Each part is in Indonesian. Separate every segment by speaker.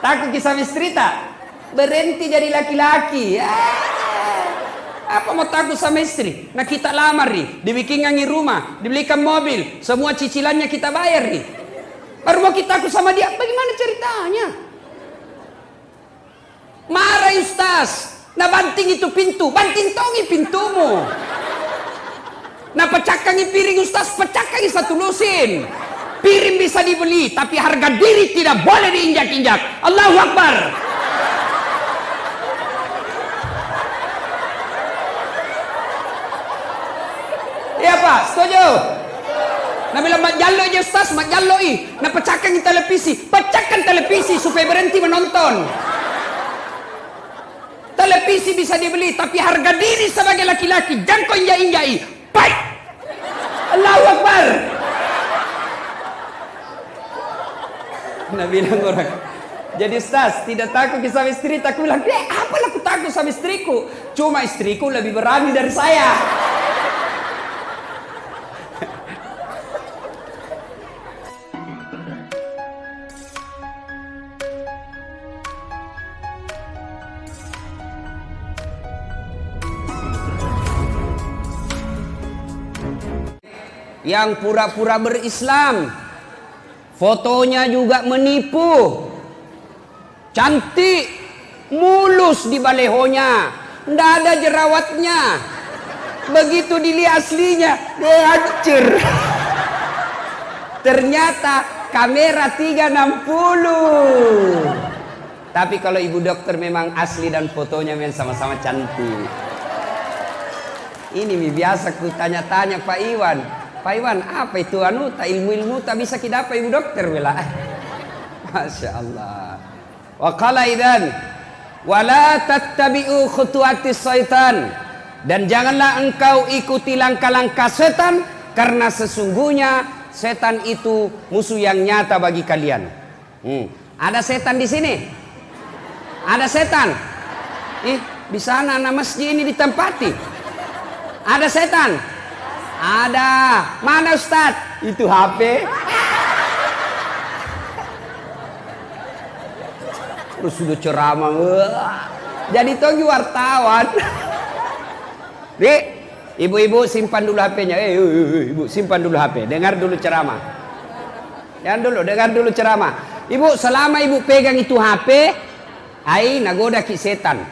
Speaker 1: Takut kisah istri tak? Berhenti jadi laki-laki. Apa mau takut sama istri? Nah kita lamar nih, dibikinkan rumah, dibelikan mobil, semua cicilannya kita bayar nih. Baru mau kita takut sama dia, bagaimana ceritanya? Marah Ustaz. Nah banting itu pintu, banting tongi pintumu. Nah pecahkangi piring Ustaz, pecahkangi satu lusin. Piring bisa dibeli, tapi harga diri tidak boleh diinjak-injak. Allahu Akbar. Iya Pak, setuju? Nah bilang mak jallo aja Ustaz, mak jallo Nah pecahkan televisi, pecahkan televisi supaya berhenti menonton. Televisi bisa dibeli, tapi harga diri sebagai laki-laki jangan kau injak-injai. Baik. Allahu Akbar. Nah bilang orang, jadi Ustaz tidak takut sama istri, takut bilang, apalah aku takut sama istriku? Cuma istriku lebih berani dari saya. Yang pura-pura berislam, fotonya juga menipu, cantik, mulus di balehonya, ndak ada jerawatnya. Begitu dilihat aslinya, dia hancur. Ternyata kamera 360. Tapi kalau ibu dokter memang asli dan fotonya memang sama-sama cantik. Ini biasa ku tanya-tanya Pak Iwan. Pak Iwan, apa itu tak ilmu-ilmu tak bisa kita apa ibu dokter bela. Masya Allah. Wa qala idzan wala tattabi'u khutuwatis syaitan, dan janganlah engkau ikuti langkah-langkah setan, karena sesungguhnya setan itu musuh yang nyata bagi kalian. Ada setan di sini? Ada setan? Di sana anak masjid ini ditempati. Ada setan? Ada. Mana Ustadz? Itu HP. Terus sudah ceramah. Jadi togi wartawan. Dek, ibu-ibu simpan dulu HP-nya. Ibu simpan dulu HP. Dengar dulu ceramah. Dengar dulu ceramah. Ibu, selama ibu pegang itu HP, nagoda ki setan.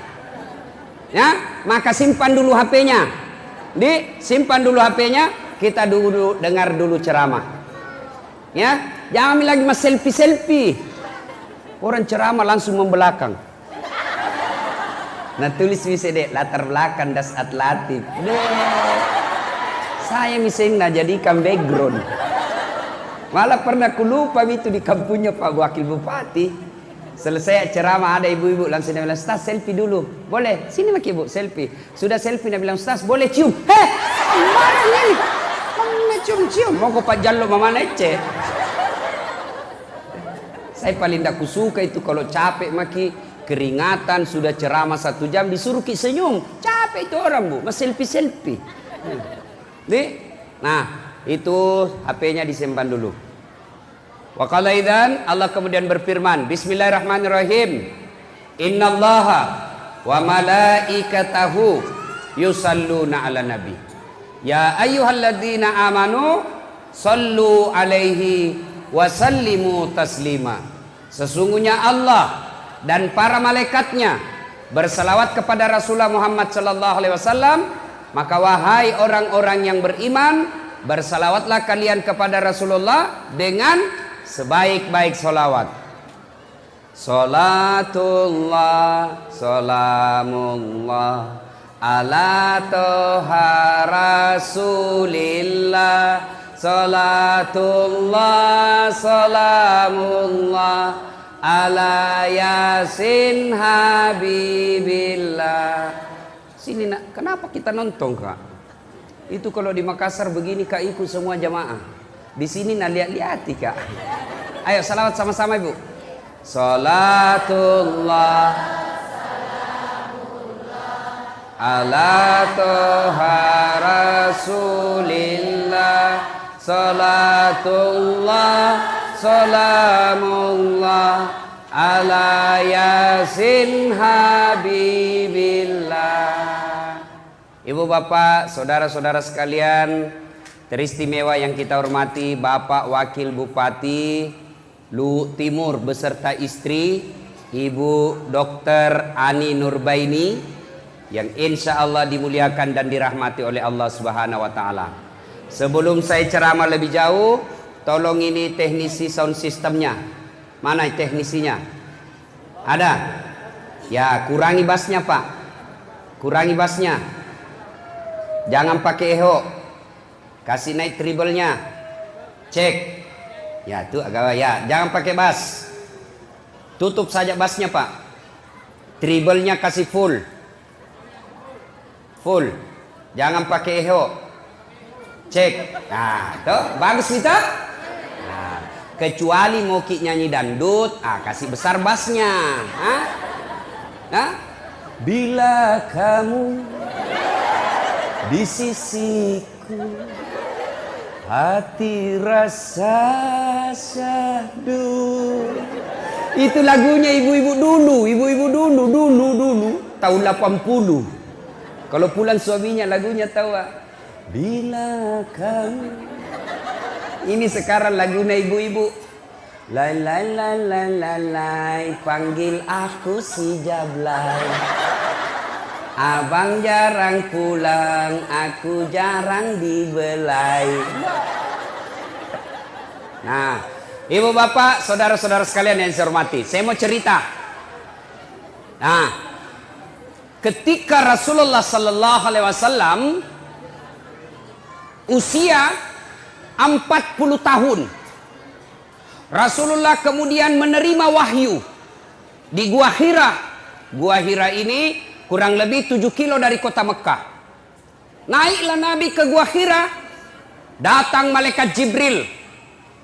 Speaker 1: Ya, maka simpan dulu HP-nya. Simpan dulu HP-nya, kita dulu dengar dulu ceramah. Ya, jangan lagi mas selfie. Orang ceramah langsung membelakang. Nah tulis bisa deh latar belakang das atlatif. Saya misalnya jadikan background. Malah pernah kulupa itu di kampungnya Pak Wakil Bupati. Selesai ceramah ada ibu-ibu langsung dia bilang, Ustaz selfie dulu. Boleh? Sini maki ibu selfie. Sudah selfie dia bilang, Ustaz boleh cium. Mana ini? Mana cium-cium? Mau kau Pak Jallo mama nece. Saya paling tak suka itu kalau capek maki keringatan sudah ceramah 1 jam disuruh ki senyum. Capek itu orang bu, mas selfie. Nah itu HP-nya disimpan dulu. Wa qala idzan, Allah kemudian berfirman, Bismillahirrahmanirrahim. Innallaha wa malaikatahu yusalluna 'alan nabi. Ya ayyuhalladzina amanu sallu 'alaihi wa sallimu taslima. Sesungguhnya Allah dan para malaikatnya bersalawat kepada Rasulullah Muhammad sallallahu alaihi wasallam, maka wahai orang-orang yang beriman, bersalawatlah kalian kepada Rasulullah dengan sebaik-baik solawat. Salatullah salamullah ala toha rasulillah. Salatullah salamullah ala yasin habibillah. Sini nak, kenapa kita nonton kak? Itu kalau di Makassar begini kak ikut semua jamaah. Di sini nak lihat-lihati kak. Ayo salawat sama-sama ibu. Salatullah ala toha rasulillah. Salatullah salamullah ala yasin habibillah. Ibu bapak, saudara-saudara sekalian teristimewa yang kita hormati, Bapak Wakil Bupati Lu Timur beserta istri Ibu Dr. Ani Nurbaini yang insya Allah dimuliakan dan dirahmati oleh Allah Subhanahu wa Ta'ala. Sebelum saya ceramah lebih jauh, tolong ini teknisi sound systemnya. Mana teknisinya? Ada? Ya, kurangi bassnya Pak. Kurangi bassnya. Jangan pakai echo. Kasih naik treble-nya. Cek. Ya, tuh agak ya, jangan pakai bass. Tutup saja bassnya Pak. Treble-nya kasih full. Full. Jangan pakai echo. Cek. Nah, tuh bagus kita. Nah, kecuali mau ki nyanyi dangdut, kasih besar bassnya. Nah, bila kamu di sisiku, hati rasa syahdu. Itu lagunya ibu-ibu dulu, dulu tahun 80. Kalau pulang suaminya lagunya tahu. Bila kamu. Ini sekarang lagunya ibu-ibu. Lai lai lai lai lai lai, panggil aku si Jablay. Abang jarang pulang, aku jarang dibelai. Nah, ibu bapak, saudara-saudara sekalian yang saya hormati, saya mau cerita. Nah, ketika Rasulullah Sallallahu Alaihi Wasallam usia 40 tahun, Rasulullah kemudian menerima wahyu di Gua Hira. Gua Hira ini kurang lebih 7 kilo dari kota Mekah. Naiklah Nabi ke Gua Hira. Datang malaikat Jibril.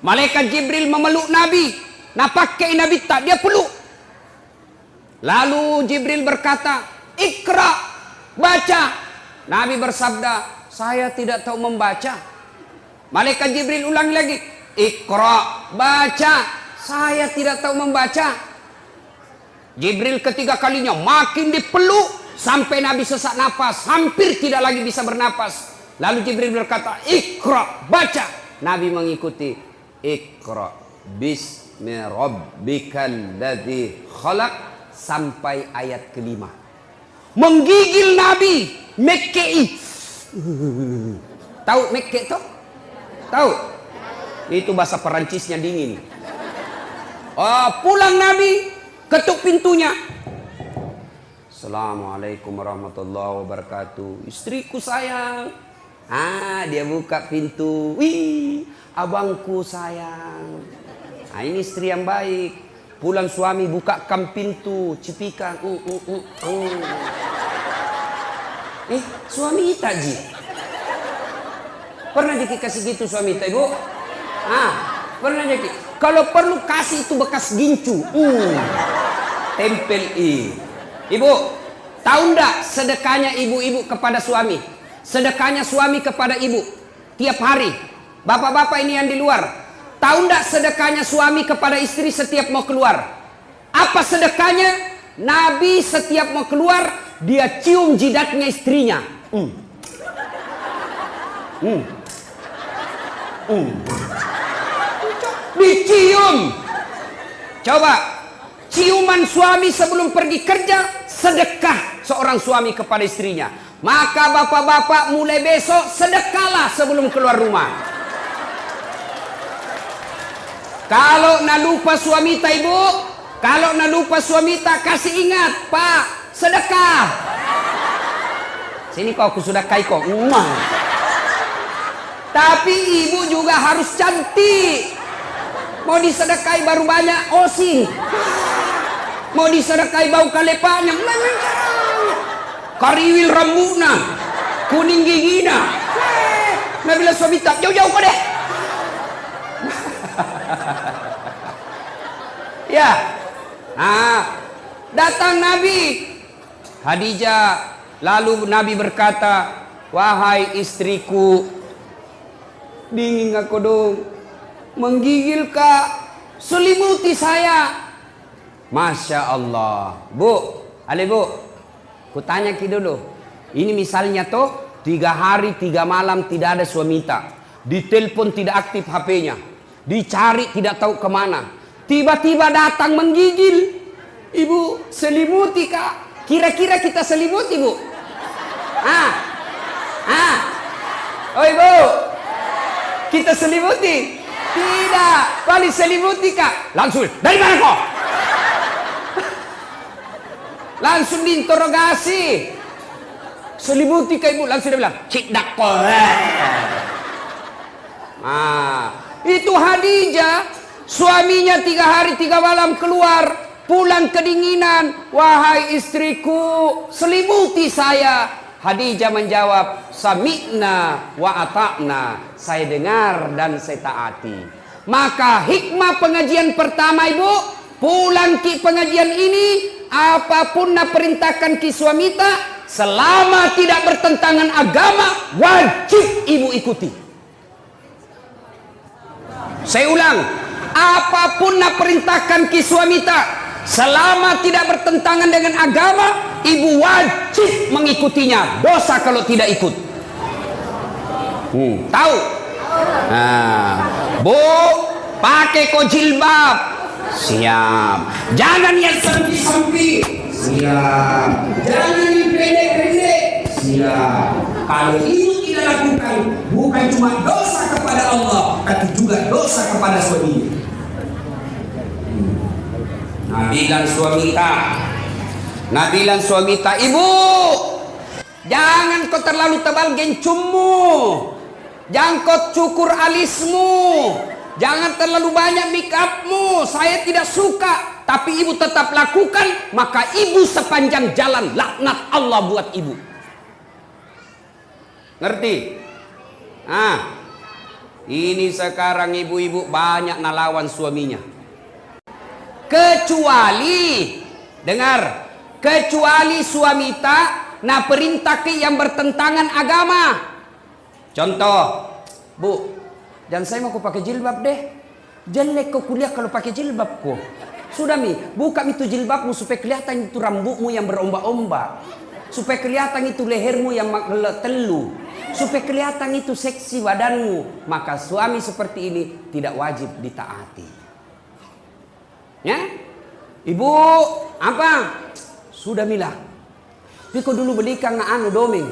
Speaker 1: Malaikat Jibril memeluk Nabi. Nah pakai Nabi tak, dia peluk. Lalu Jibril berkata, Iqra, baca. Nabi bersabda, saya tidak tahu membaca. Malaikat Jibril ulang lagi, Iqra, baca. Saya tidak tahu membaca. Jibril ketiga kalinya makin dipeluk sampai Nabi sesak napas, hampir tidak lagi bisa bernapas. Lalu Jibril berkata, Iqra, baca. Nabi mengikuti, Iqra bismi rabbikal ladzi khalaq sampai ayat kelima. Menggigil Nabi, Mekkei. Tahu Mekke toh? Tahu? Itu bahasa Perancisnya dingin. Pulang Nabi, ketuk pintunya. Assalamualaikum warahmatullahi wabarakatuh. Istriku sayang. Dia buka pintu. Wih, abangku sayang. Ini istri yang baik. Pulang suami bukakan pintu, cipikan. Suami Ita ji. Pernah dikasih gitu suami Ita, Ibu? Pernah jadi. Kalau perlu kasih itu bekas gincu. Tempel Ibu, tahu ndak sedekahnya ibu-ibu kepada suami? Sedekahnya suami kepada ibu tiap hari. Bapak-bapak ini yang di luar, tahu ndak sedekahnya suami kepada istri setiap mau keluar? Apa sedekahnya? Nabi setiap mau keluar, dia cium jidatnya istrinya. Dicium. Coba ciuman suami sebelum pergi kerja, sedekah seorang suami kepada istrinya. Maka bapak-bapak mulai besok sedekahlah sebelum keluar rumah. Kalau nak lupa suami tak ibu, kalau nak lupa suami tak, kasih ingat, Pak, sedekah. Sini kau aku sudah kau. Tapi ibu juga harus cantik. Mau disedekahi baru banyak osing. Mau disedekahi bau kalepanya. Kariwil rambutna. Kuning gigina. Nabila suami tak. Jauh-jauh kau deh. Ya. Datang Nabi. Khadijah. Lalu Nabi berkata, wahai istriku, dingin aku dong. Menggigil kak, selimuti saya. Masya Allah. Bu, Ale bu, kutanya ki dulu. Ini misalnya tuh 3 hari 3 malam tidak ada suamita. Ditelepon tidak aktif HP-nya. Dicari tidak tahu kemana. Tiba-tiba datang menggigil. Ibu selimuti kak. Kira-kira kita selimuti bu? Oh ibu, kita selimuti? Tidak. Paling selimuti kak. Langsung, dari mana kok? Langsung diinterogasi. Selimuti kak ibu. Langsung dia bilang, cik dakko. Itu Khadijah. Suaminya 3 hari 3 malam keluar. Pulang kedinginan. Wahai istriku, selimuti saya. Khadijah menjawab, sami'na wa ata'na. Saya dengar dan saya taati. Maka hikmah pengajian pertama ibu, pulang ki pengajian ini, apapun nak perintahkan ki suamita, selama tidak bertentangan agama, wajib ibu ikuti. Saya ulang, apapun nak perintahkan ki suamita, selama tidak bertentangan dengan agama, ibu wajib mengikutinya. Dosa kalau tidak ikut. Tahu? Bu, pakai kok jilbab. Siap. Jangan yang sampi-sampi. Siap. Jangan yang pendek-pendek. Siap. Kalau ibu tidak lakukan, bukan cuma dosa kepada Allah, tapi juga dosa kepada suaminya. Nabilan suamita, ibu, jangan kau terlalu tebal gencummu, jangan kau cukur alismu, jangan terlalu banyak make upmu. Saya tidak suka, tapi ibu tetap lakukan, maka ibu sepanjang jalan laknat Allah buat ibu. Ngerti? Ini sekarang ibu-ibu banyak nalawan suaminya. Kecuali, dengar, kecuali suamita na perintah ke yang bertentangan agama. Contoh, bu, jangan saya mau kau pakai jilbab deh. Jelek kau kuliah kalau pakai jilbab kau. Sudah mi, buka itu jilbabmu supaya kelihatan itu rambutmu yang berombak-ombak, supaya kelihatan itu lehermu yang telu, supaya kelihatan itu seksi badanmu. Maka suami seperti ini tidak wajib ditaati. Ya, ibu, apa? Sudah milah. Tapi kau dulu belikan anu domeng.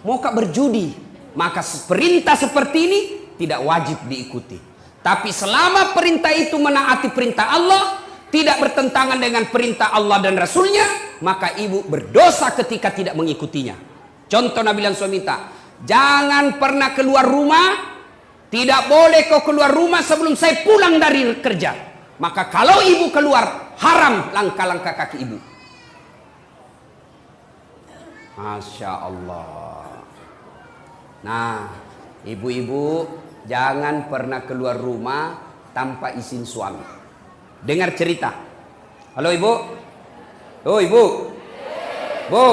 Speaker 1: Mau kak berjudi, maka perintah seperti ini tidak wajib diikuti. Tapi selama perintah itu menaati perintah Allah, tidak bertentangan dengan perintah Allah dan Rasulnya, maka ibu berdosa ketika tidak mengikutinya. Contoh nabilan suamita, jangan pernah keluar rumah. Tidak boleh kau keluar rumah sebelum saya pulang dari kerja. Maka kalau ibu keluar, haram langkah-langkah kaki ibu. Masya Allah. Nah, ibu-ibu jangan pernah keluar rumah tanpa izin suami. Dengar cerita. Halo ibu. Oh ibu. Bu.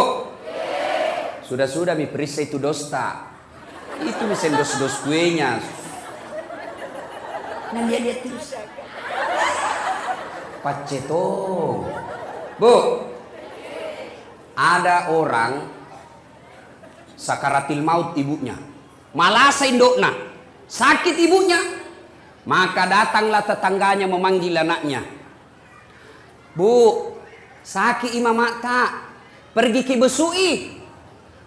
Speaker 1: Sudah-sudah mi perisa itu dosta. Itu misen dos-dos kuenya. Nah lihat terus. Pacetong. Bu, ada orang sakaratil maut ibunya, malasa indokna, sakit ibunya, maka datanglah tetangganya memanggil anaknya. Bu, sakit imam mata, pergi ke besui.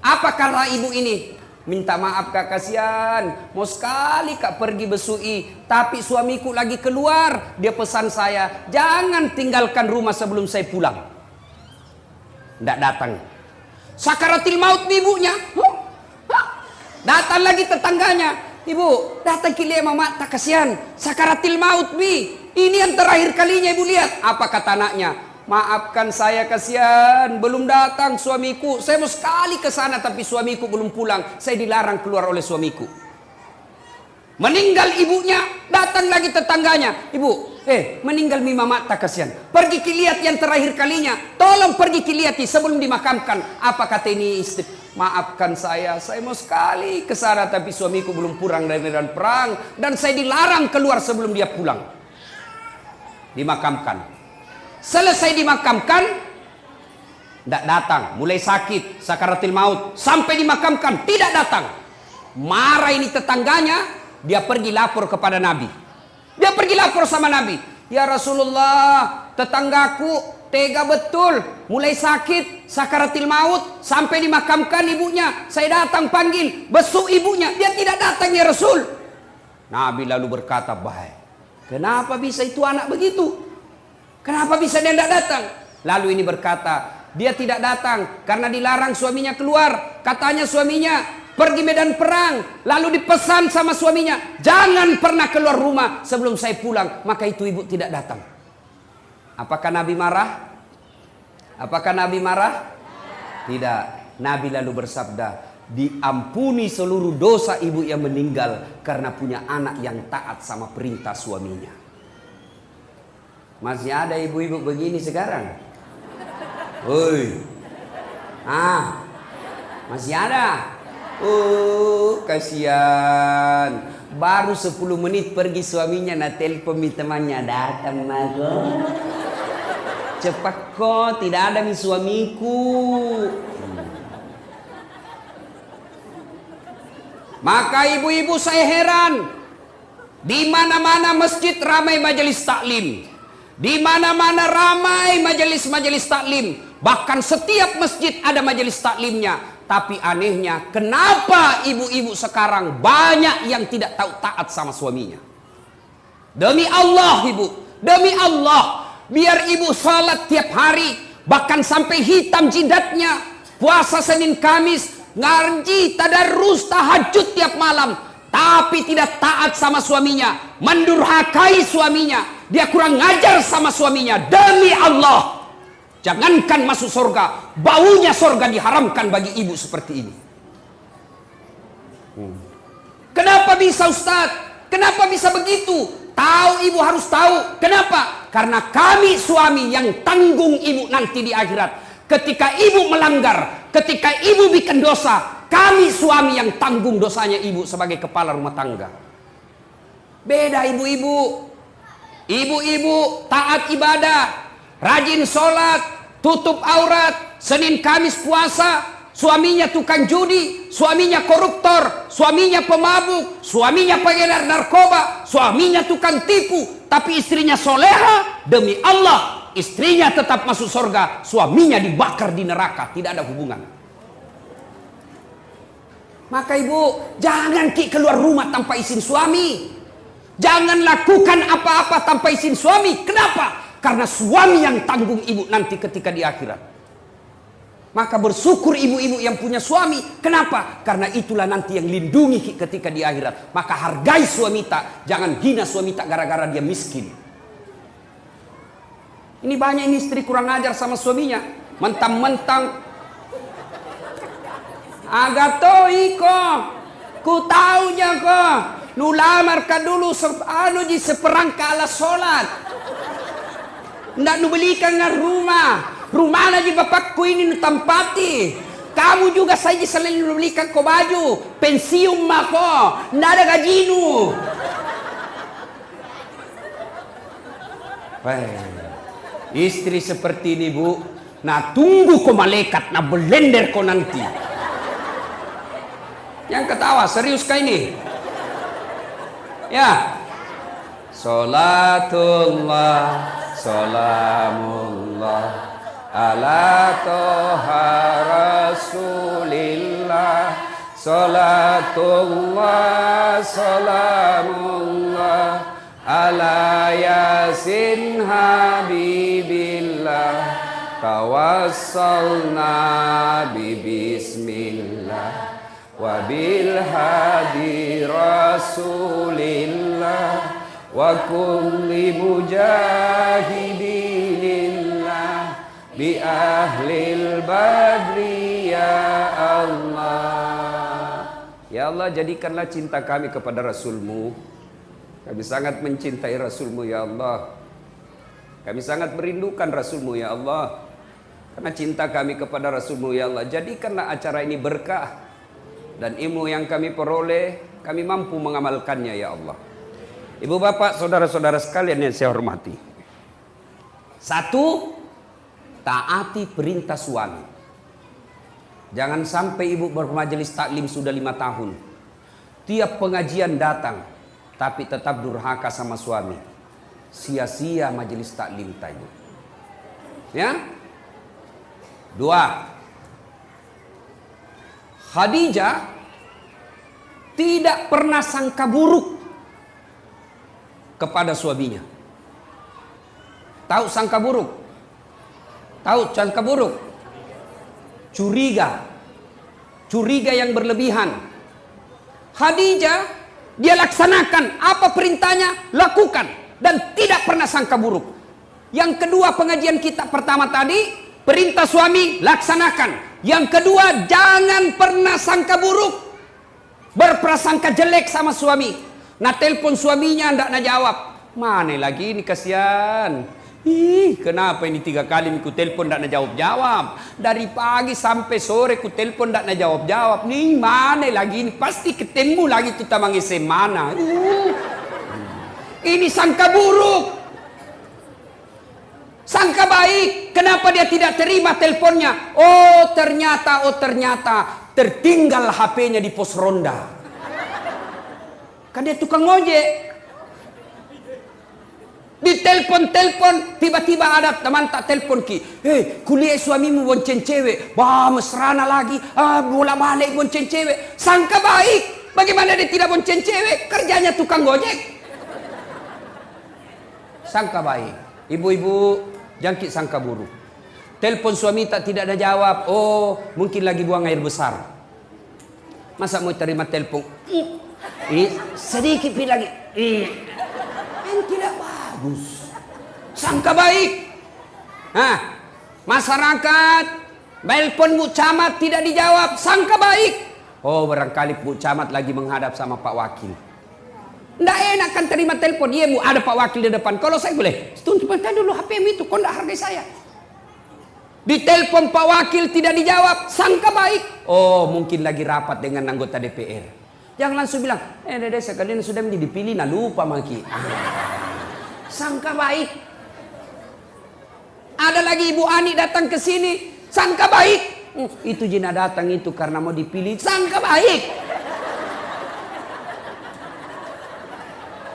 Speaker 1: Apa kata ibu ini? Minta maaf kak, kasihan, mau sekali kak pergi besui, tapi suamiku lagi keluar. Dia pesan saya, jangan tinggalkan rumah sebelum saya pulang. Tidak datang. Sakaratil maut ibunya. Datang lagi tetangganya. Ibu, datang kilia mama, tak kasihan. Sakaratil maut bi. Ini yang terakhir kalinya ibu lihat. Apa kata anaknya? Maafkan saya, kasihan, belum datang suamiku. Saya mau sekali ke sana tapi suamiku belum pulang. Saya dilarang keluar oleh suamiku. Meninggal ibunya, datang lagi tetangganya. Ibu, meninggal mima mata, kasihan. Pergi lihat yang terakhir kalinya. Tolong pergi lihat sebelum dimakamkan. Apa kata ini istri? Maafkan saya mau sekali ke sana tapi suamiku belum pulang dari medan perang dan saya dilarang keluar sebelum dia pulang. Dimakamkan. Selesai dimakamkan, tidak datang. Mulai sakit, sakaratil maut, sampai dimakamkan, tidak datang. Marah ini tetangganya, dia pergi lapor kepada Nabi. Dia pergi lapor sama Nabi. Ya Rasulullah, tetanggaku tega betul, mulai sakit, sakaratil maut, sampai dimakamkan ibunya. Saya datang panggil, besuk ibunya, dia tidak datang ya Rasul. Nabi lalu berkata, baik, kenapa bisa itu anak begitu? Kenapa bisa dia tidak datang? Lalu ini berkata, dia tidak datang karena dilarang suaminya keluar. Katanya suaminya pergi medan perang, lalu dipesan sama suaminya, jangan pernah keluar rumah sebelum saya pulang. Maka itu ibu tidak datang. Apakah Nabi marah? Apakah Nabi marah? Tidak. Nabi lalu bersabda, diampuni seluruh dosa ibu yang meninggal karena punya anak yang taat sama perintah suaminya. Masih ada ibu-ibu begini sekarang? Woi. Masih ada? Kasihan. Baru 10 menit pergi suaminya, nah telepon temannya, datang mago. Cepat kok, tidak ada mi suamiku. Maka ibu-ibu saya heran. Di mana-mana masjid ramai majelis taklim. Di mana-mana ramai majelis-majelis taklim. Bahkan setiap masjid ada majelis taklimnya. Tapi anehnya, kenapa ibu-ibu sekarang banyak yang tidak tahu taat sama suaminya? Demi Allah ibu, demi Allah, biar ibu salat tiap hari, bahkan sampai hitam jidatnya, puasa Senin Kamis, ngaji, tadarus, tahajud tiap malam, tapi tidak taat sama suaminya, mendurhakai suaminya, dia kurang ngajar sama suaminya. Demi Allah, jangankan masuk surga, baunya surga diharamkan bagi ibu seperti ini. Kenapa bisa Ustaz? Kenapa bisa begitu? Tahu ibu harus tahu. Kenapa? Karena kami suami yang tanggung ibu nanti di akhirat. Ketika ibu melanggar, ketika ibu bikin dosa, kami suami yang tanggung dosanya ibu sebagai kepala rumah tangga. Beda ibu-ibu. Ibu-ibu taat ibadah, rajin sholat, tutup aurat, Senin Kamis puasa. Suaminya tukang judi, suaminya koruptor, suaminya pemabuk, suaminya pengedar narkoba, suaminya tukang tipu. Tapi istrinya soleha, demi Allah, istrinya tetap masuk surga, suaminya dibakar di neraka. Tidak ada hubungan. Maka ibu, jangan keluar rumah tanpa izin suami. Jangan lakukan apa-apa tanpa izin suami. Kenapa? Karena suami yang tanggung ibu nanti ketika di akhirat. Maka bersyukur ibu-ibu yang punya suami. Kenapa? Karena itulah nanti yang lindungi ketika di akhirat. Maka hargai suami tak. Jangan hina suami tak gara-gara dia miskin. Ini banyak ini istri kurang ajar sama suaminya. Mentang-mentang agato iko, ku taunya kok. Nulamar ka dulu seperangka ala sholat. Ndak nu belikan na rumah. Rumah aja bapakku ini tempati. Kamu juga saja selain belikan ko baju. Pensiun mako. Ndak ada gajinu. Istri seperti ini bu. Nah tunggu ko malaikat. Nah belender ko nanti. Yang ketawa serius kah ini? Ya. Salatullah. Salamullah. Ala toha rasulillah. Salatullah salamullah. Ala yasin habibillah. Tawassalna bismillah. Wabil hadi rasulillah. Wa kulli mujahidinillah. Bi ahlil badri ya Allah. Ya Allah, jadikanlah cinta kami kepada Rasul-Mu. Kami sangat mencintai Rasul-Mu ya Allah. Kami sangat merindukan Rasul-Mu ya Allah. Karena cinta kami kepada Rasul-Mu ya Allah, jadikanlah acara ini berkah. Dan ilmu yang kami peroleh, kami mampu mengamalkannya ya Allah. Ibu bapak, saudara-saudara sekalian yang saya hormati, Satu, taati perintah suami. Jangan sampai ibu bermajelis taklim sudah 5 tahun. Tiap pengajian datang, tapi tetap durhaka sama suami. Sia-sia majelis taklim tadi. Ya. 2. Khadijah tidak pernah sangka buruk kepada suaminya. Tahu sangka buruk? Tahu sangka buruk? Curiga. Curiga yang berlebihan. Khadijah, dia laksanakan apa perintahnya, lakukan. Dan tidak pernah sangka buruk. Yang kedua, pengajian kita pertama tadi, perintah suami, laksanakan. Yang kedua, jangan pernah sangka buruk. Berprasangka jelek sama suami. Nah, telepon suaminya ndak nak jawab. Mana lagi ini, kasihan. Ih, kenapa ini 3 kali ku telepon ndak nak jawab-jawab. Dari pagi sampai sore ku telepon ndak nak jawab-jawab. Nih, mana lagi ini, pasti ketemu lagi tuh tamang SM mana. Ini sangka buruk. Sangka baik, kenapa dia tidak terima teleponnya? Oh ternyata tertinggal HP-nya di pos ronda. Kan dia tukang ojek. Ditelepon, tiba-tiba ada teman tak telepon ki. Kuliah suamimu bonceng cewek. Bah, mesrana lagi. Bolak-balik bonceng cewek. Sangka baik. Bagaimana dia tidak bonceng cewek? Kerjanya tukang ojek. Sangka baik. Ibu-ibu, jangkit sangka buruk. Telepon suami tidak ada jawab. Oh, mungkin lagi buang air besar. Masa mau terima telepon? Sedikit lagi. Yang tidak bagus. Sangka baik. Masyarakat telepon Bu Camat tidak dijawab. Sangka baik. Oh, barangkali Bu Camat lagi menghadap sama Pak Wakil. Nggak enak kan terima telepon. Iya Bu, ada Pak Wakil di depan. Kalau saya boleh, tunggu dulu HP-mu itu. Kau nggak hargai saya. Ditelepon Pak Wakil tidak dijawab. Sangka baik. Oh, mungkin lagi rapat dengan anggota DPR. Jangan langsung bilang, dede sekalian sudah menjadi dipilih, nah lupa maki. Sangka baik. Ada lagi Ibu Ani datang ke sini. Sangka baik. Itu Jina datang itu karena mau dipilih. Sangka baik.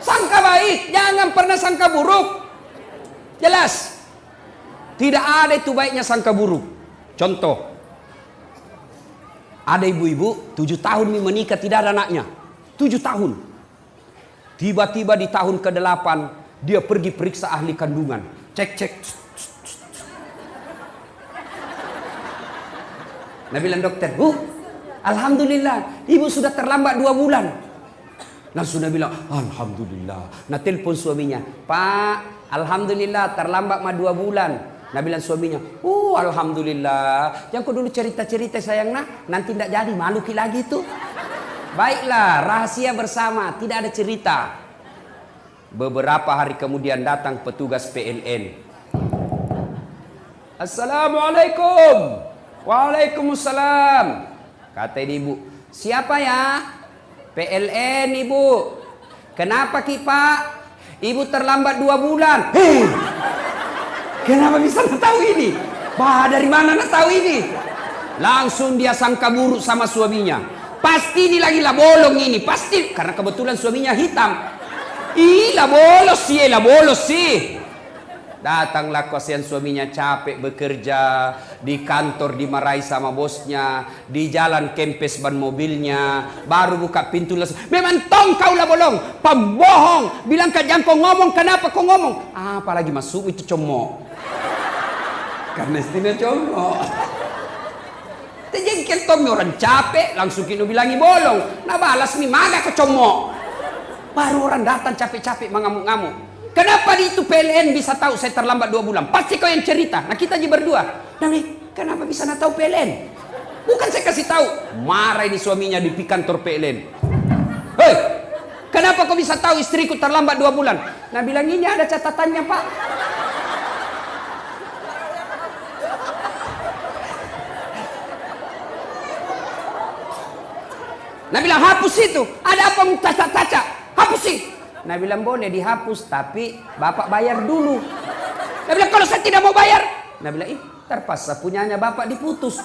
Speaker 1: Sangka baik, jangan pernah sangka buruk. Jelas. Tidak ada itu baiknya sangka buruk. Contoh. Ada ibu-ibu 7 tahun menikah tidak ada anaknya. 7 tahun. Tiba-tiba di tahun ke-8 dia pergi periksa ahli kandungan. Cek. Nah bilang dokter, alhamdulillah ibu sudah terlambat 2 bulan. Langsung dia bilang, alhamdulillah. Nah telepon suaminya, Pak, alhamdulillah terlambat 2 bulan. Nah bilang suaminya, alhamdulillah. Yang kau dulu cerita-cerita sayang nanti tidak jadi, malu ki lagi tuh. Baiklah, rahasia bersama, tidak ada cerita. Beberapa hari kemudian datang petugas PLN. Assalamualaikum. Waalaikumsalam. Kata ibu, siapa ya? PLN ibu. Kenapa ki Pak? Ibu terlambat 2 bulan. Kenapa bisa tahu ini? Dari mana nak tahu ini? Langsung dia sangka buruk sama suaminya. Pasti ini lagi lah bolong ini. Pasti. Karena kebetulan suaminya hitam. Lah bolos sih. Datanglah kasihan suaminya capek bekerja. Di kantor dimarahi sama bosnya. Di jalan kempes ban mobilnya. Baru buka pintu langsung. Memang tong kau lah bolong. Pembohong. Bilang jangan kau ngomong. Kenapa kau ngomong? Apalagi masuk itu comok. Karena istilah comok. Terjengkel Tommy orang capek. Langsung kini bilangi bolong. Nah balas nih maga ke comok. Baru orang datang capek-capek mengamuk-ngamuk. Kenapa di itu PLN bisa tahu saya terlambat 2 bulan? Pasti kau yang cerita. Nah kita aja berdua. Nah nih, kenapa bisa nak tahu PLN? Bukan saya kasih tahu. Marah ini suaminya di kantor PLN. Hei, kenapa kau bisa tahu istriku terlambat 2 bulan? Nah bilang ini ada catatannya Pak. Nah bilang hapus itu. Ada apa cacat-cacat? Hapus sih. Nah bilang boleh dihapus tapi bapak bayar dulu. Dia bilang, kalau saya tidak mau bayar. Dia bilang, terpaksa punyanya bapak diputus.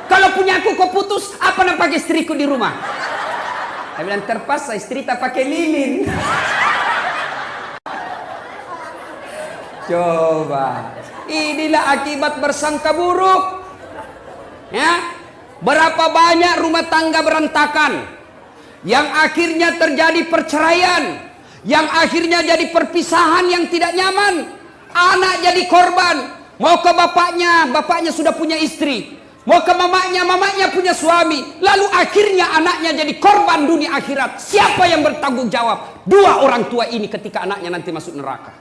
Speaker 1: Kalau punya aku kau putus, apa nak pakai istriku di rumah? Dia bilang, terpaksa istri tak pakai lilin. Coba, inilah akibat bersangka buruk. Ya, berapa banyak rumah tangga berantakan, yang akhirnya terjadi perceraian, yang akhirnya jadi perpisahan yang tidak nyaman. Anak jadi korban. Mau ke bapaknya, bapaknya sudah punya istri. Mau ke mamanya, mamanya punya suami. Lalu akhirnya anaknya jadi korban dunia akhirat. Siapa yang bertanggung jawab? Dua orang tua ini ketika anaknya nanti masuk neraka.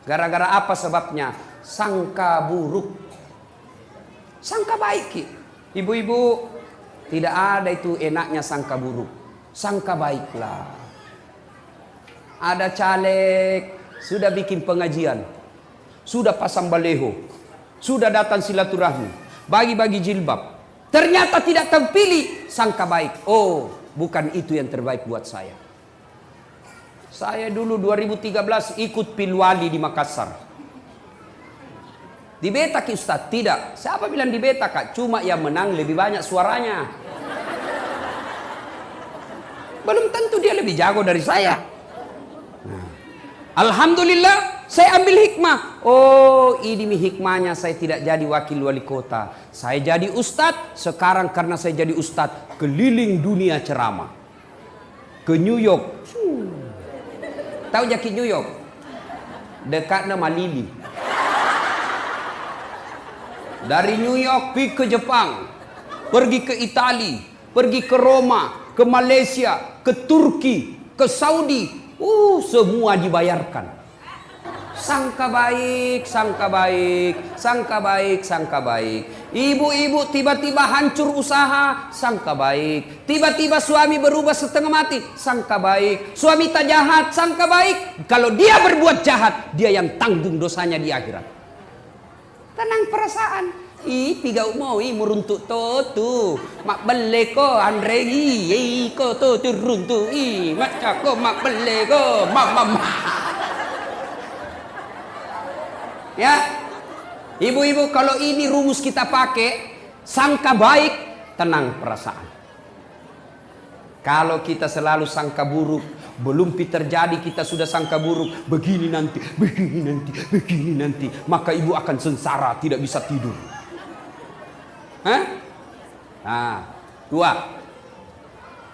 Speaker 1: Gara-gara apa sebabnya? Sangka buruk. Sangka baik. Ibu-ibu, tidak ada itu enaknya sangka buruk. Sangka baiklah. Ada caleg, sudah bikin pengajian, sudah pasang baleho, sudah datang silaturahmi, bagi-bagi jilbab. Ternyata tidak terpilih, sangka baik. Oh, bukan itu yang terbaik buat saya. Saya dulu 2013 ikut pilwali di Makassar. Dibetak Ustaz? Tidak. Siapa bilang dibetak Kak? Cuma yang menang lebih banyak suaranya. Belum tentu dia lebih jago dari saya. Nah, alhamdulillah saya ambil hikmah. Oh, ini hikmahnya saya tidak jadi wakil wali kota. Saya jadi ustadz. Sekarang karena saya jadi ustadz, keliling dunia ceramah. Ke New York. Tahu jaki New York? Dekatnya Malili. Dari New York pergi ke Jepang, pergi ke Itali, pergi ke Roma, ke Malaysia, ke Turki, ke Saudi. Semua dibayarkan. Sangka baik, sangka baik, sangka baik, sangka baik. Ibu-ibu tiba-tiba hancur usaha, sangka baik. Tiba-tiba suami berubah setengah mati, sangka baik. Suami tak jahat, sangka baik. Kalau dia berbuat jahat, dia yang tanggung dosanya di akhirat. Tenang perasaan. Tiga mau meruntuk tu. Mak bele ko Andre ko tu runtuk mak cako mak bele ko mama. Ya. Ibu-ibu, kalau ini rumus kita pakai, sangka baik, tenang perasaan. Kalau kita selalu sangka buruk, belum terjadi kita sudah sangka buruk, begini nanti, begini nanti, begini nanti, maka ibu akan sengsara, tidak bisa tidur. Hah? Nah, dua.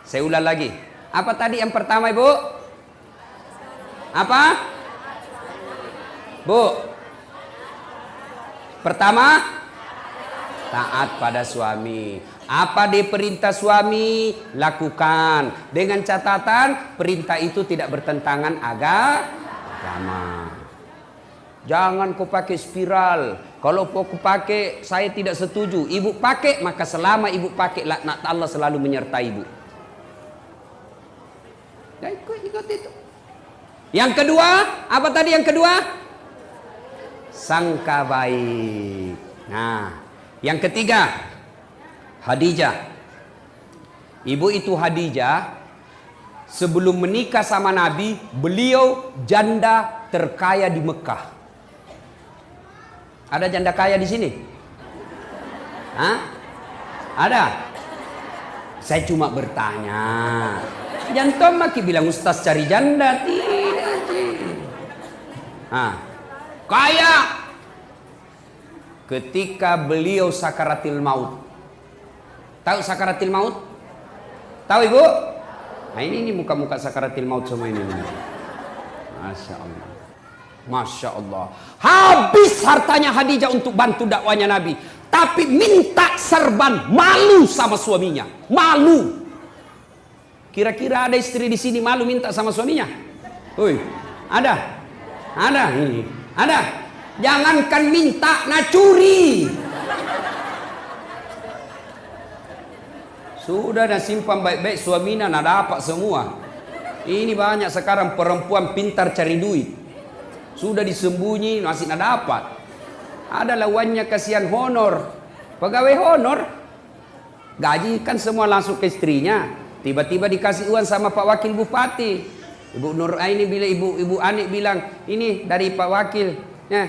Speaker 1: Saya ulang lagi. Apa tadi yang pertama, Ibu? Apa? Bu? Pertama, taat pada suami. Apa dia perintah suami, lakukan. Dengan catatan, perintah itu tidak bertentangan agama. Jangan kau pakai spiral. Kalau kau pakai, saya tidak setuju. Ibu pakai, maka selama ibu pakai, laknat Allah selalu menyertai ibu. Ya, ikut itu. Yang kedua, apa tadi yang kedua? Sangka baik. Nah, yang ketiga, Khadijah. Ibu itu Khadijah, sebelum menikah sama Nabi, beliau janda terkaya di Mekah. Ada janda kaya di sini? Hah? Ada? Saya cuma bertanya. Jangan maki bilang ustaz cari janda. Tidak. Kaya. Ketika beliau sakaratil maut. Tahu sakaratil maut? Tahu ibu? Nah ini muka-muka sakaratil maut semua ini. Masya Allah. Masya Allah. Habis hartanya Khadijah untuk bantu dakwanya Nabi. Tapi minta serban, malu sama suaminya. Malu. Kira-kira ada istri di sini malu minta sama suaminya? Woi, ada? Ada ini. Ada. Jangankan minta, nak curi. Sudah dah simpan baik-baik suaminya nak dapat semua. Ini banyak sekarang perempuan pintar cari duit. Sudah disembunyi masih nak dapat. Ada lawannya kasihan honor. Pegawai honor. Gaji kan semua langsung ke istrinya. Tiba-tiba dikasih uang sama Pak Wakil Bupati. Ibu Nur Aini bilang, Ibu Anik bilang, ini dari Pak Wakil, ya,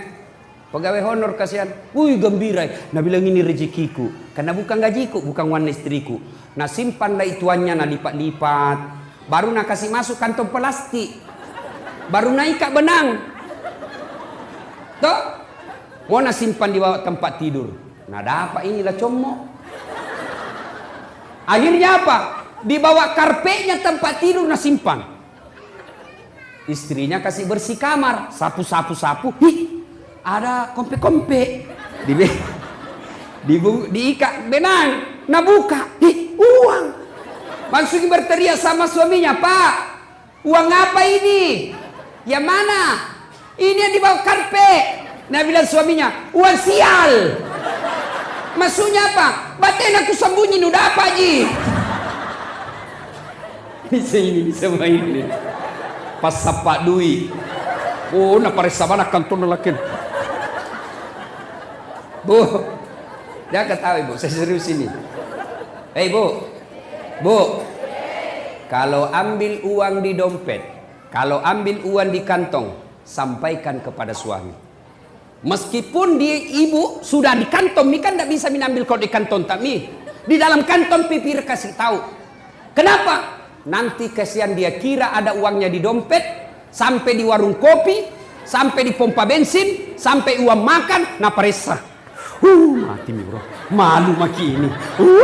Speaker 1: pegawai honor kasihan. Wih gembira. Nah bilang ini rezekiku, karena bukan gajiku, bukan uang istriku. Nah simpanlah ituannya, nah lipat-lipat. Baru nak kasih masuk kantong plastik. Baru naik kak benang. Tuh, mau nak simpan di bawah tempat tidur. Nah dapat inilah comok. Akhirnya apa? Dibawa karpetnya tempat tidur nak simpan. Istrinya kasih bersih kamar, sapu. Hih, ada kompe-kompe. Diikat benang, nah buka. Hih, uang. Langsung berteriak sama suaminya, Pak, uang apa ini? Yang mana? Ini yang dibawa karpet. Nah bilang suaminya, uang sial. Maksudnya apa? Batin aku sembunyi, udah apa Ji? Bisa main ini. Pas sapak duit. Oh, nak parisa mana kantor lelakin. Bu, jangan ketawa Ibu, saya serius ini. Bu, kalau ambil uang di dompet, kalau ambil uang di kantong, sampaikan kepada suami. Meskipun dia ibu sudah di kantong, ini kan tidak bisa mengambil kalau di kantong tapi di dalam kantong pipir kasih tahu. Kenapa? Nanti kesian dia kira ada uangnya di dompet, sampai di warung kopi, sampai di pompa bensin, sampai uang makan, nah peresa. Mati nih bro, malu maki ini.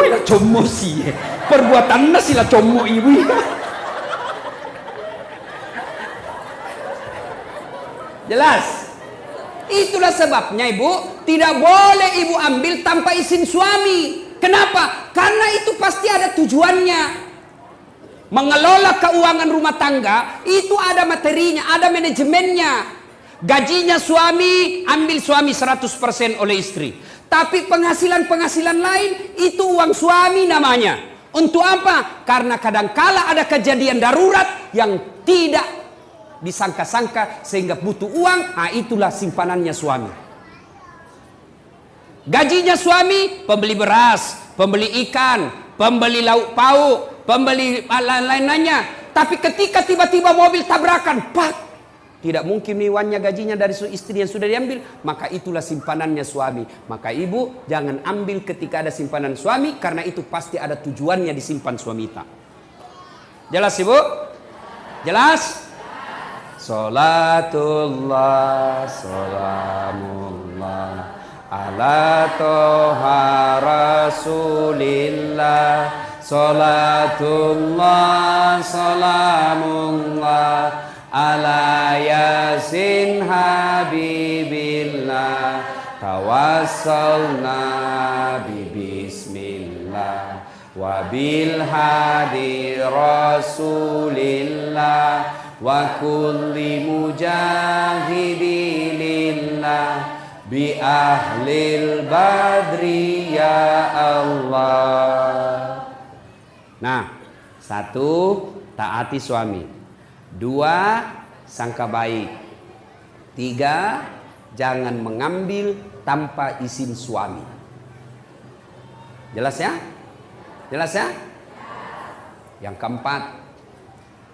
Speaker 1: Lah como sih, perbuatannya sih lah como ibu. Jelas? Itulah sebabnya Ibu tidak boleh Ibu ambil tanpa izin suami. Kenapa? Karena itu pasti ada tujuannya. Mengelola keuangan rumah tangga itu ada materinya, ada manajemennya. Gajinya suami, ambil suami 100% oleh istri. Tapi penghasilan-penghasilan lain itu uang suami namanya. Untuk apa? Karena kadangkala ada kejadian darurat yang tidak disangka-sangka sehingga butuh uang, nah itulah simpanannya suami. Gajinya suami, pembeli beras, pembeli ikan, pembeli lauk pauk, pembeli lain-lainnya. Tapi ketika tiba-tiba mobil tabrakan, pak, tidak mungkin uangnya gajinya dari istri yang sudah diambil, maka itulah simpanannya suami. Maka ibu jangan ambil ketika ada simpanan suami, karena itu pasti ada tujuannya disimpan suami kita. Jelas ibu? Jelas? Salatullah, salamullah ala toha rasulillah. Salatullah, salamullah ala yasin habibillah. Tawassalna bismillah wa bil hadi rasulillah wa kulli mujahidi lillah bi ahlil badri ya Allah. Nah, 1, taati suami. 2, sangka baik. 3, jangan mengambil tanpa izin suami. Jelas ya? Jelas ya? Yang keempat,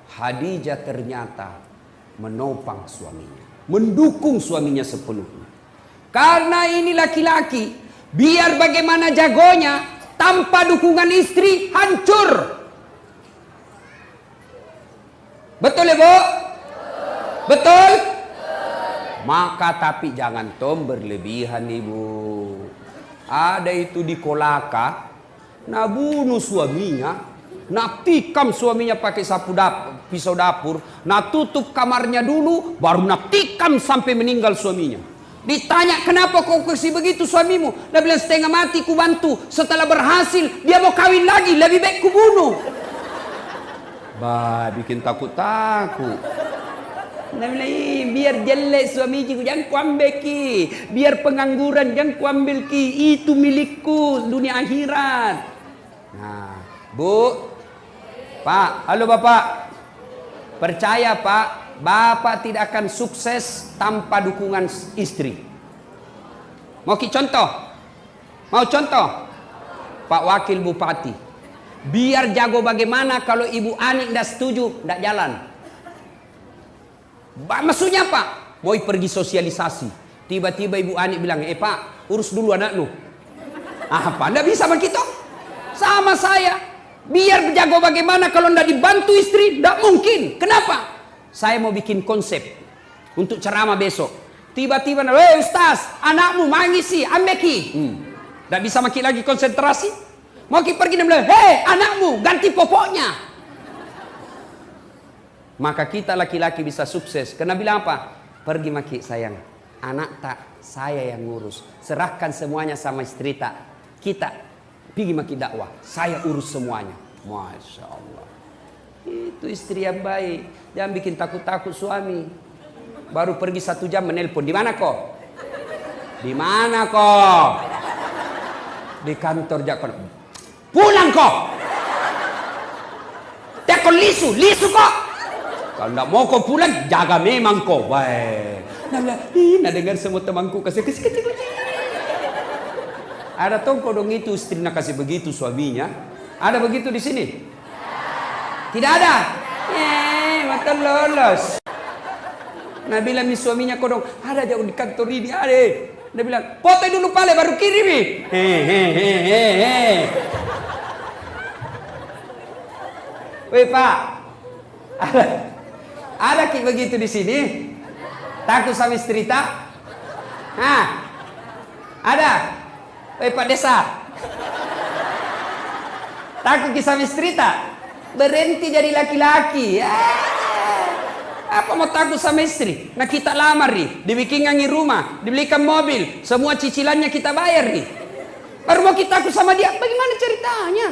Speaker 1: Khadijah ternyata menopang suaminya, mendukung suaminya sepenuhnya. Karena ini laki-laki, biar bagaimana jagonya, tanpa dukungan istri hancur. Betul ya Bu? Betul? Maka tapi jangan berlebihan Ibu. Ada itu di Kolaka, nah bunuh suaminya. Nah tikam suaminya pakai pisau dapur. Nah tutup kamarnya dulu, baru nak tikam sampai meninggal suaminya. Ditanya, kenapa kau kasih begitu suamimu? Dia bilang, setengah mati ku bantu. Setelah berhasil dia mau kawin lagi, lebih baik ku bunuh. Bah, bikin takut-takut. Dia bilang, biar jelek suami ku, jangan ku ambil ki. Biar pengangguran, jangan ku ambil ki. Itu milikku dunia akhirat. Nah, Bu, Pak, halo Bapak. Percaya Pak, Bapak tidak akan sukses tanpa dukungan istri. Mau contoh? Mau contoh? Pak Wakil Bupati. Biar jago bagaimana kalau Ibu Ani tidak setuju, tidak jalan. Maksudnya apa? Mau pergi sosialisasi. Tiba-tiba Ibu Ani bilang, Pak, urus dulu anak lu. Apa? Nggak bisa begitu? Sama saya. Biar jago bagaimana kalau nggak dibantu istri, nggak mungkin. Kenapa? Saya mau bikin konsep untuk ceramah besok. Tiba-tiba, Ustaz, anakmu mangisi, ambeki. Nggak bisa makin lagi konsentrasi. Mau pergi dan bilang, anakmu ganti popoknya. Maka kita laki-laki bisa sukses. Karena bilang apa? Pergi maki sayang. Anak tak, saya yang ngurus. Serahkan semuanya sama istri tak. Kita pergi maki dakwah. Saya urus semuanya. Masya Allah. Itu istri yang baik. Jangan bikin takut-takut suami. Baru pergi 1 jam menelpon. Di mana kok? Di mana kok? Di kantor Jakon. Pulang kok. Jakon lisu kok. Kalau tidak mau kau pulang, jaga memang kau. Baik. Nah dengar semua temanku kasih kecil. Ada tongko dong itu istri nak kasih begitu suaminya. Ada begitu di sini? Tidak ada. Maka lolos. Nah bilang suaminya kau dong. Ada jauh di kantor ini ada. Dia bilang foto dulu pale baru kirimi. Weh Pak. Ada ki begitu di sini? Takut sama istri tak? Ada? Pak Desa. Takut ki sama istri tak? Berhenti jadi laki-laki. Apa mau takut sama istri? Nah kita lamar nih, dibikinkan rumah, dibelikan mobil, semua cicilannya kita bayar nih. Baru mau kita takut sama dia, bagaimana ceritanya?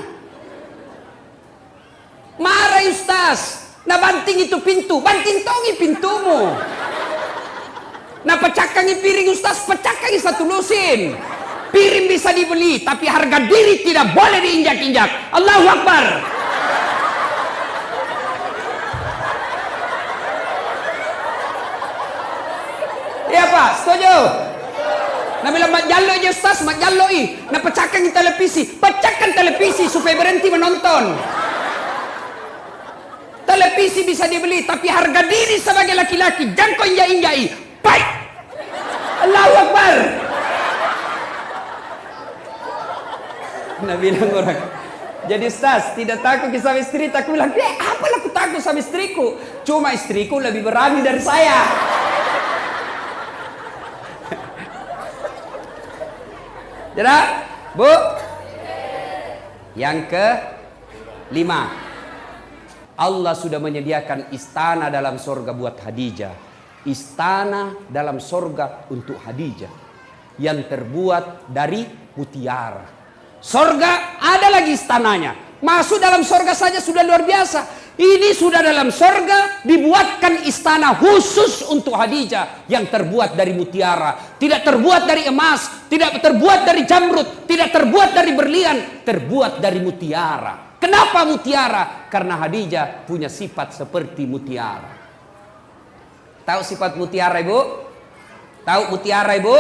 Speaker 1: Marah Ustaz. Nah banting itu pintu, banting tongi pintumu. Nah pecahkangi piring Ustaz, pecahkangi 1 lusin. Piring bisa dibeli, tapi harga diri tidak boleh diinjak-injak. Allahu Akbar. Iya Pak, setuju? Nah bilang mak jalo aja Ustaz, mak jalo Nah pecahkan televisi supaya berhenti menonton. Televisi bisa dibeli, tapi harga diri sebagai laki-laki jangan kau injak-injai. Baik. Allahu Akbar. Nah bilang orang, jadi Ustaz tidak takut sama istri. Aku bilang, apalah aku takut sama istriku. Cuma istriku lebih berani dari saya. Jadi, Bu, yang ke-5, Allah sudah menyediakan istana dalam sorga buat Khadijah. Istana dalam sorga untuk Khadijah yang terbuat dari mutiara. Sorga ada lagi istananya. Masuk dalam sorga saja sudah luar biasa. Ini sudah dalam sorga dibuatkan istana khusus untuk Khadijah yang terbuat dari mutiara. Tidak terbuat dari emas, tidak terbuat dari jamrud, tidak terbuat dari berlian, terbuat dari mutiara. Kenapa mutiara? Karena Khadijah punya sifat seperti mutiara. Tahu sifat mutiara Ibu? Tahu mutiara Ibu?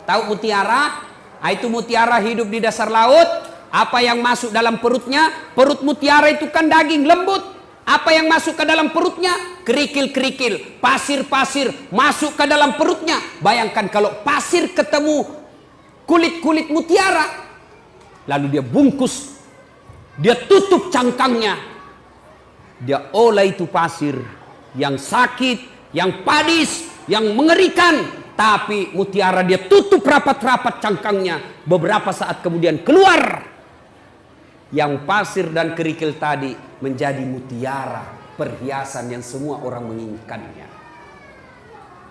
Speaker 1: Tahu mutiara? Itu mutiara hidup di dasar laut. Apa yang masuk dalam perutnya? Perut mutiara itu kan daging lembut. Apa yang masuk ke dalam perutnya? Kerikil-kerikil, pasir-pasir masuk ke dalam perutnya. Bayangkan kalau pasir ketemu kulit-kulit mutiara, lalu dia bungkus, dia tutup cangkangnya, dia olah itu pasir yang sakit, yang padis, yang mengerikan, tapi mutiara dia tutup rapat-rapat cangkangnya. Beberapa saat kemudian keluar yang pasir dan kerikil tadi menjadi mutiara, perhiasan yang semua orang menginginkannya.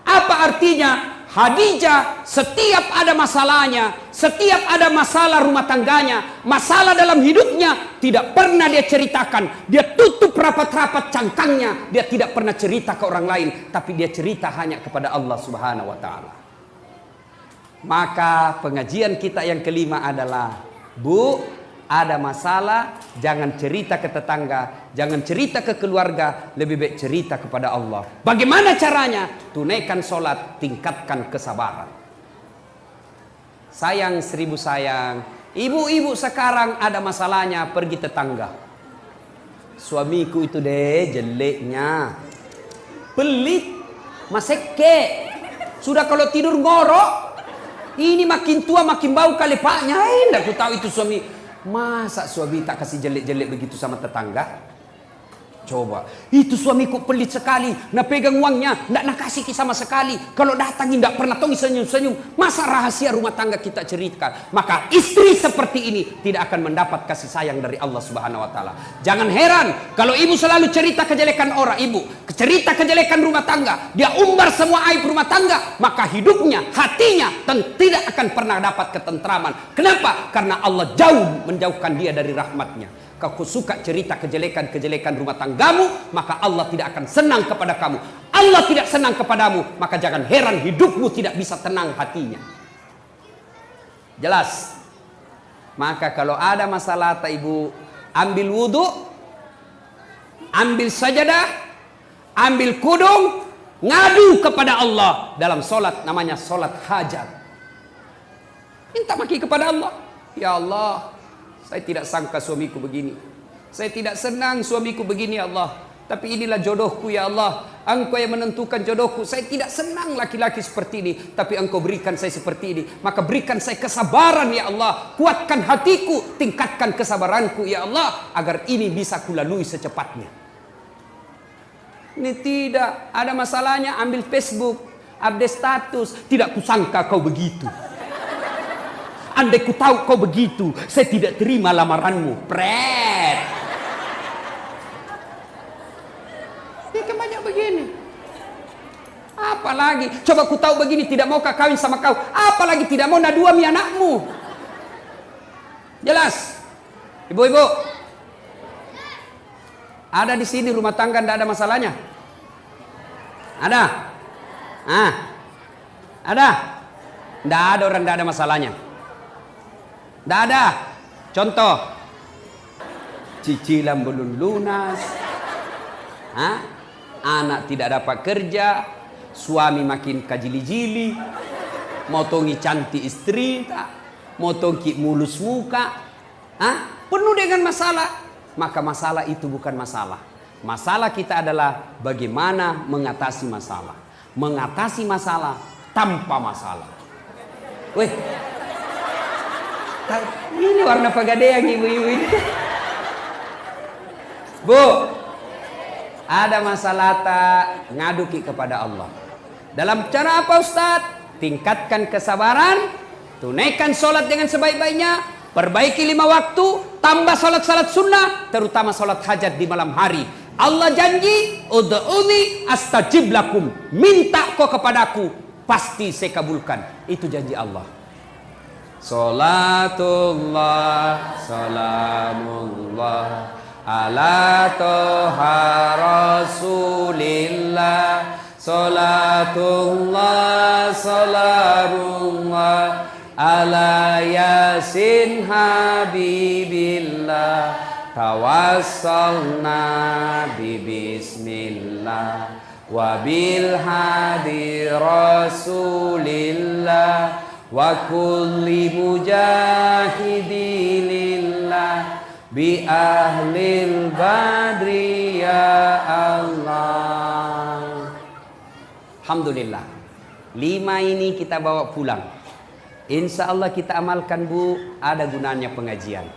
Speaker 1: Apa artinya? Khadijah setiap ada masalahnya, setiap ada masalah rumah tangganya, masalah dalam hidupnya, tidak pernah dia ceritakan. Dia tutup rapat-rapat cangkangnya. Dia tidak pernah cerita ke orang lain, tapi dia cerita hanya kepada Allah Subhanahu wa Ta'ala. Maka pengajian kita yang kelima adalah, Bu, ada masalah, jangan cerita ke tetangga, jangan cerita ke keluarga, lebih baik cerita kepada Allah. Bagaimana caranya? Tunaikan sholat, tingkatkan kesabaran. Sayang 1000 sayang, ibu-ibu sekarang ada masalahnya pergi tetangga. Suamiku itu deh jeleknya, pelit, Maseke. Sudah kalau tidur ngorok. Ini makin tua makin bau kalepaknya. Tidak aku tahu itu suami. Masa suami tak kasih jelek-jelek begitu sama tetangga? Coba, itu suamiku pelit sekali, nak pegang uangnya, nak kasih sama sekali. Kalau datang tidak pernah tong senyum-senyum. Masa rahasia rumah tangga kita ceritakan? Maka istri seperti ini tidak akan mendapat kasih sayang dari Allah Subhanahu Wa Taala. Jangan heran kalau ibu selalu cerita kejelekan orang, ibu cerita kejelekan rumah tangga, dia umbar semua aib rumah tangga, maka hidupnya, hatinya tidak akan pernah dapat ketentraman. Kenapa? Karena Allah jauh menjauhkan dia dari rahmatnya. Kau suka cerita kejelekan-kejelekan rumah tanggamu, maka Allah tidak akan senang kepada kamu. Allah tidak senang kepadamu, maka jangan heran hidupmu tidak bisa tenang hatinya. Jelas? Maka kalau ada masalah ibu, ambil wudhu, ambil sajadah, ambil kudung, ngadu kepada Allah dalam solat, namanya solat hajat. Minta maki kepada Allah. Ya Allah, saya tidak sangka suamiku begini. Saya tidak senang suamiku begini ya Allah. Tapi inilah jodohku ya Allah. Engkau yang menentukan jodohku. Saya tidak senang laki-laki seperti ini. Tapi Engkau berikan saya seperti ini. Maka berikan saya kesabaran ya Allah. Kuatkan hatiku. Tingkatkan kesabaranku ya Allah. Agar ini bisa kulalui secepatnya. Ini tidak. Ada masalahnya ambil Facebook. Update status. Tidak kusangka kau begitu. Andai ku tahu kau begitu, saya tidak terima lamaranmu. Pret. Dia kan banyak begini. Apalagi, coba ku tahu begini tidak mau kawin sama kau. Apalagi tidak mau nadua mi anakmu. Jelas? Ibu-ibu. Ada di sini rumah tangga tidak ada masalahnya? Ada? Ada? Tidak ada orang tidak ada masalahnya. Tidak ada. Contoh, cicilan belum lunas, anak tidak dapat kerja, suami makin kajili-jili, motongi cantik istri, motongi mulus muka, penuh dengan masalah. Maka masalah itu bukan masalah. Masalah kita adalah bagaimana mengatasi masalah. Mengatasi masalah tanpa masalah. Weh. Ini warna pegadaian ibu-ibu ini. Bu, ada masalah tak ngaduki kepada Allah. Dalam cara apa Ustaz? Tingkatkan kesabaran, tunaikan sholat dengan sebaik-baiknya, perbaiki 5 waktu, tambah sholat-sholat sunnah, terutama sholat hajat di malam hari. Allah janji, ud'uni astajib lakum. Minta kau kepadaku, pasti saya kabulkan. Itu janji Allah. Salatullah, salamullah ala toha rasulillah. Salatullah, salamullah ala yasin habibillah. Tawassalna bismillah wa bil hadi rasulillah. Wa kulli mujahidilillah bi ahlil badri ya Allah. Alhamdulillah. 5 ini kita bawa pulang. Insya Allah kita amalkan bu. Ada gunanya pengajian.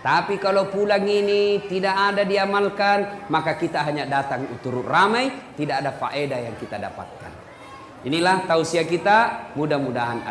Speaker 1: Tapi kalau pulang ini tidak ada diamalkan, maka kita hanya datang turut ramai, tidak ada faedah yang kita dapatkan. Inilah tausiah kita, mudah-mudahan